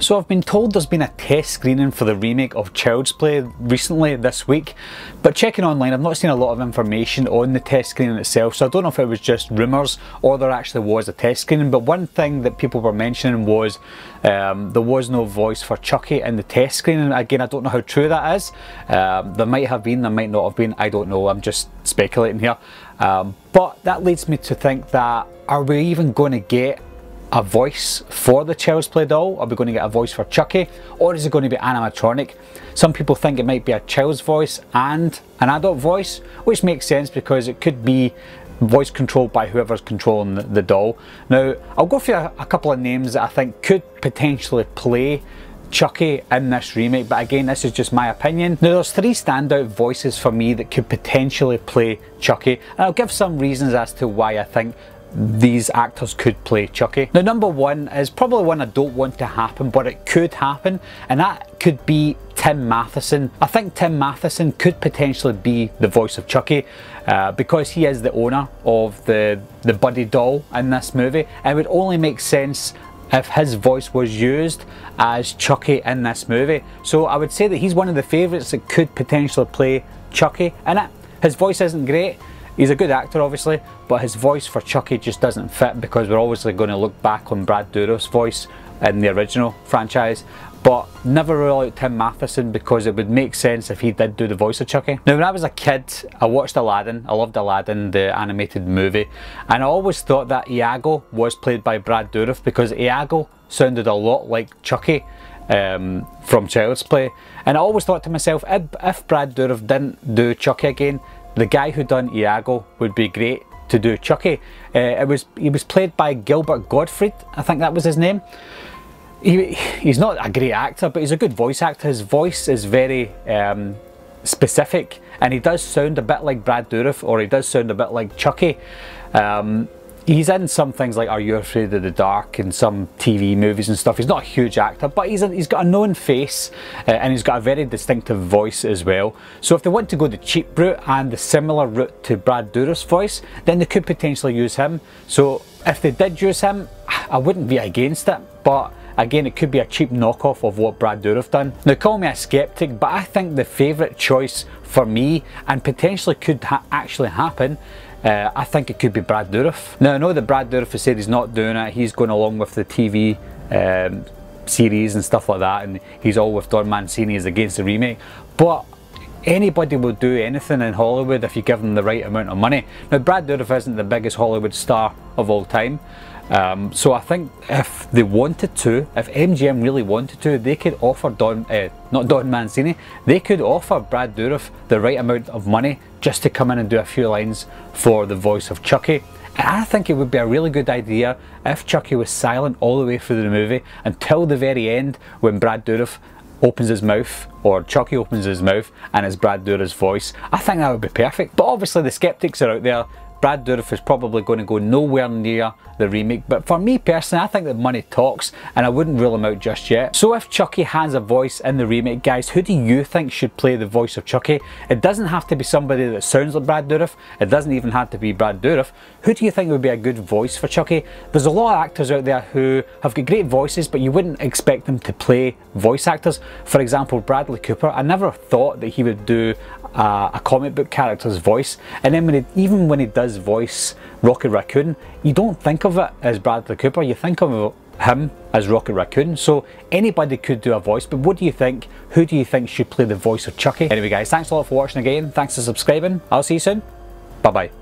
So I've been told there's been a test screening for the remake of Child's Play recently this week, but checking online I've not seen a lot of information on the test screening itself, so I don't know if it was just rumours or there actually was a test screening. But one thing that people were mentioning was there was no voice for Chucky in the test screening. Again, I don't know how true that is. There might have been, there might not have been, I don't know, I'm just speculating here. But that leads me to think that, are we even going to get a voice for the Child's Play doll? Are we going to get a voice for Chucky, or is it going to be animatronic? Some people think it might be a child's voice and an adult voice, which makes sense because it could be voice controlled by whoever's controlling the doll. Now, I'll go through a couple of names that I think could potentially play Chucky in this remake, but again, this is just my opinion. Now, there's three standout voices for me that could potentially play Chucky, and I'll give some reasons as to why I think these actors could play Chucky. Now, number one is probably one I don't want to happen, but it could happen, and that could be Tim Matheson. I think Tim Matheson could potentially be the voice of Chucky because he is the owner of the Buddy doll in this movie. It would only make sense if his voice was used as Chucky in this movie. So I would say that he's one of the favourites that could potentially play Chucky in it. His voice isn't great. He's a good actor obviously, but his voice for Chucky just doesn't fit because we're obviously going to look back on Brad Dourif's voice in the original franchise, but never rule out Tim Matheson because it would make sense if he did do the voice of Chucky. Now, when I was a kid, I watched Aladdin. I loved Aladdin, the animated movie, and I always thought that Iago was played by Brad Dourif because Iago sounded a lot like Chucky from Child's Play, and I always thought to myself, if Brad Dourif didn't do Chucky again, the guy who done Iago would be great to do Chucky. He was played by Gilbert Gottfried, I think that was his name. He's not a great actor, but he's a good voice actor. His voice is very specific, and he does sound a bit like Brad Dourif, or he does sound a bit like Chucky. He's in some things like Are You Afraid of the Dark and some TV movies and stuff. He's not a huge actor, but he's got a known face and he's got a very distinctive voice as well. So if they want to go the cheap route and the similar route to Brad Dourif's voice, then they could potentially use him. So if they did use him, I wouldn't be against it, but again, it could be a cheap knockoff of what Brad Dourif done. Now, call me a skeptic, but I think the favourite choice for me, and potentially could actually happen, I think it could be Brad Dourif. Now, I know that Brad Dourif has said he's not doing it. He's going along with the TV series and stuff like that, and he's all with Don Mancini is against the remake. But anybody will do anything in Hollywood if you give them the right amount of money. Now, Brad Dourif isn't the biggest Hollywood star of all time. So I think if they wanted to, if MGM really wanted to, they could offer not Don Mancini, they could offer Brad Dourif the right amount of money just to come in and do a few lines for the voice of Chucky. And I think it would be a really good idea if Chucky was silent all the way through the movie until the very end when Brad Dourif opens his mouth, or Chucky opens his mouth and it's Brad Dourif's voice. I think that would be perfect. But obviously the skeptics are out there. Brad Dourif is probably going to go nowhere near the remake, but for me personally, I think that money talks and I wouldn't rule him out just yet. So if Chucky has a voice in the remake, guys, who do you think should play the voice of Chucky? It doesn't have to be somebody that sounds like Brad Dourif. It doesn't even have to be Brad Dourif. Who do you think would be a good voice for Chucky? There's a lot of actors out there who have got great voices, but you wouldn't expect them to play voice actors. For example, Bradley Cooper, I never thought that he would do a comic book character's voice, and then even when he does voice Rocket Raccoon, you don't think of it as Bradley Cooper, you think of him as Rocket Raccoon. So anybody could do a voice, but what do you think? Who do you think should play the voice of Chucky? Anyway guys, thanks a lot for watching again, thanks for subscribing, I'll see you soon, bye bye.